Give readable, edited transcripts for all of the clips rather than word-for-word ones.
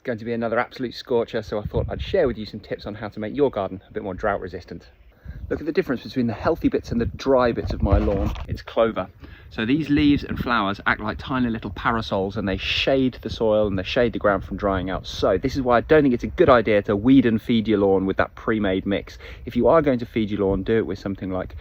going to be another absolute scorcher, so I thought I'd share with you some tips on how to make your garden a bit more drought resistant. Look at the difference between the healthy bits and the dry bits of my lawn. It's clover. So these leaves and flowers act like tiny little parasols, and they shade the soil and they shade the ground from drying out. So this is why I don't think it's a good idea to weed and feed your lawn with that pre-made mix. If you are going to feed your lawn, do it with something like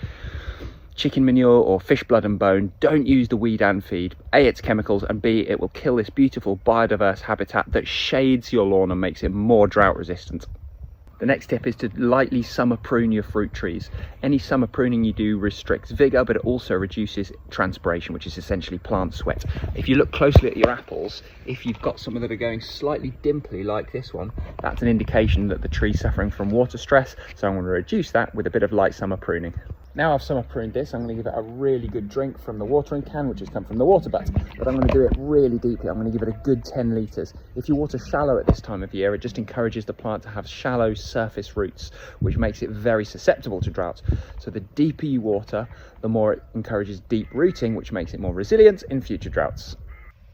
chicken manure or fish blood and bone. Don't use the weed and feed. A, it's chemicals, and B, it will kill this beautiful biodiverse habitat that shades your lawn and makes it more drought resistant. The next tip is to lightly summer prune your fruit trees. Any summer pruning you do restricts vigor, but it also reduces transpiration, which is essentially plant sweat. If you look closely at your apples, if you've got some that are going slightly dimply like this one, that's an indication that the tree's suffering from water stress. So I'm going to reduce that with a bit of light summer pruning. Now I've summer pruned this, I'm going to give it a really good drink from the watering can, which has come from the water butt, but I'm going to do it really deeply. I'm going to give it a good 10 litres. If you water shallow at this time of year, it just encourages the plant to have shallow surface roots, which makes it very susceptible to drought. So the deeper you water, the more it encourages deep rooting, which makes it more resilient in future droughts.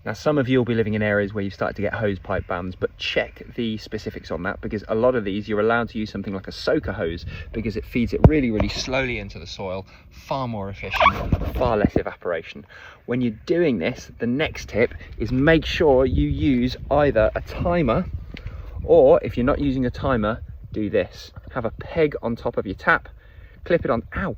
Now, some of you will be living in areas where you've started to get hose pipe bans, but check the specifics on that, because a lot of these you're allowed to use something like a soaker hose, because it feeds it really, really slowly into the soil, far more efficient, far less evaporation. When you're doing this, the next tip is make sure you use either a timer, or if you're not using a timer, do this. Have a peg on top of your tap, clip it on, ow!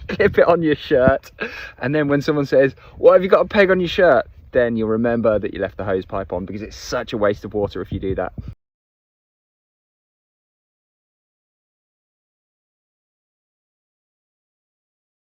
Clip it on your shirt, and then when someone says, "Why have you got a peg on your shirt?" then you'll remember that you left the hose pipe on, because it's such a waste of water if you do that.